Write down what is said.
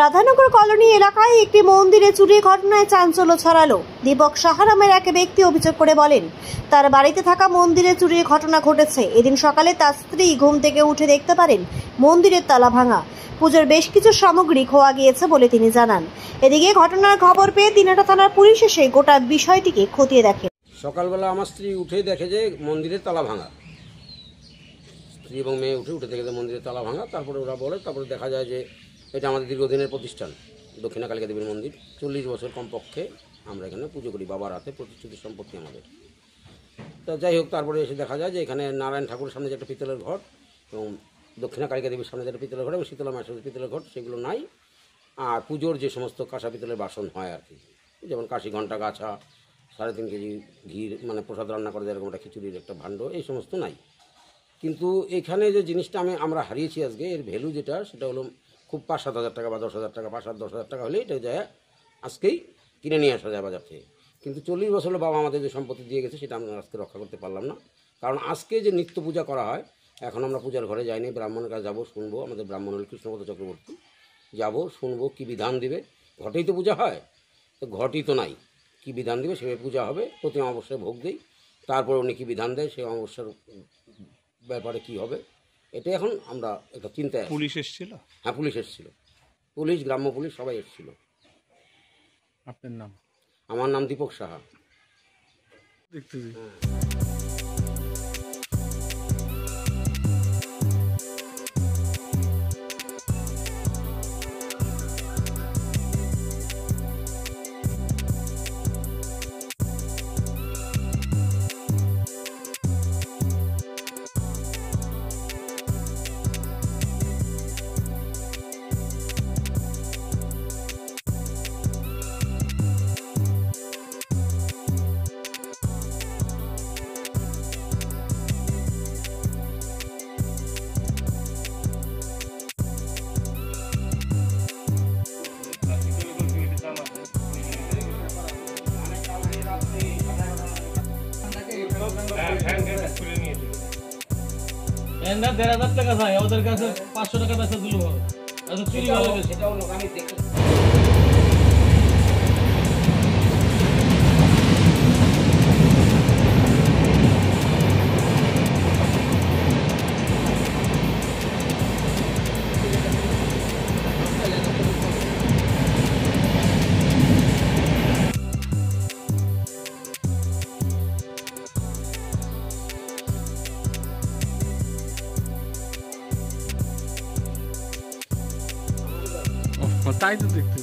Radhanagar colony এলাকায় একটি মন্দিরে চুরির ঘটনায় চাঞ্চল্য ছড়ালো। দীপক সাহা নামের এক ব্যক্তি অভিযোগ করে বলেন, তার বাড়িতে থাকা মন্দিরে চুরির ঘটনা ঘটেছে। এদিন সকালে তার স্ত্রী ঘুম থেকে উঠে দেখতে পারেন মন্দিরের তালা ভাঙা, পুজোর বেশ কিছু সামগ্রী খোয়া গিয়েছে বলে তিনি জানান। এদিকে ঘটনার খবর পেয়ে দিনহাটা থানার পুলিশ এসে গোটা বিষয়টিকে খতিয়ে দেখে। সকালবেলা আমার স্ত্রী উঠে দেখে যে মন্দিরের তালা ভাঙা, স্ত্রী এবং মেয়ে উঠে দেখে যে মন্দিরের তালা ভাঙা। তারপরে ওরা বলে, তারপরে দেখা যায় যে এটা আমাদের দীর্ঘদিনের প্রতিষ্ঠান দক্ষিণা কালিকা দেবীর মন্দির। 40 বছর কমপক্ষে আমরা এখানে পুজো করি, বাবার হাতে প্রতিষ্ঠিত সম্পত্তি আমাদের। তা যাই হোক, তারপরে এসে দেখা যায় যে এখানে নারায়ণ ঠাকুরের সামনে যে একটা পিতলের ঘট এবং দক্ষিণা কালিকা দেবীর সামনে যে একটা পিতলের ঘট এবং শীতলা মায়ের সামনে পিতলের ঘট, সেগুলো নাই। আর পুজোর যে সমস্ত কাঁসা পিতলের বাসন হয় আর কি, যেমন কাশি ঘণ্টা, গাছা, 3.5 কেজি ঘি, মানে প্রসাদ রান্না করে এরকম একটা খিচুড়ির একটা ভাণ্ড, এই সমস্ত নাই। কিন্তু এখানে যে জিনিসটা আমরা হারিয়েছি আজকে, এর ভ্যালু যেটা, সেটা হলো খুব 5-7 হাজার টাকা বা 10 হাজার টাকা, 5-10 হাজার টাকা হলে এটা যায় আজকেই কিনে নিয়ে আসা যায় বাজার থেকে। কিন্তু 40 বছর হলো বাবা আমাদের যে সম্পত্তি দিয়ে গেছে সেটা আমরা আজকে রক্ষা করতে পারলাম না। কারণ আজকে যে নিত্য পূজা করা হয়, এখন আমরা পূজার ঘরে যাইনি, ব্রাহ্মণের কাছে যাবো, শুনবো। আমাদের ব্রাহ্মণ হল কৃষ্ণপদ চক্রবর্তী, যাবো, শুনবো কী বিধান দিবে। ঘটেই তো পূজা হয়, তো ঘটই তো নাই, কী বিধান দিবে সেভাবে পূজা হবে। প্রতি অমাবস্যায় ভোগ দিই, তারপর উনি কী বিধান দেয় সেই অমাবস্যার ব্যাপারে কি হবে, এটা এখন আমরা একটা চিন্তায়। পুলিশ এসেছিল? হ্যাঁ, পুলিশ এসেছিল, পুলিশ, গ্রাম্য পুলিশ সবাই এসেছিল। আপনার নাম? আমার নাম দীপক সাহা। দেখতে দিই। না 1,500 টাকা চাই, ওদের কাছে 500 টাকা বেচা দিল হবে। আচ্ছা, চুরি ভালো গেছে, সেটাও লোক আমি দেখতে। তাই তো দেখতে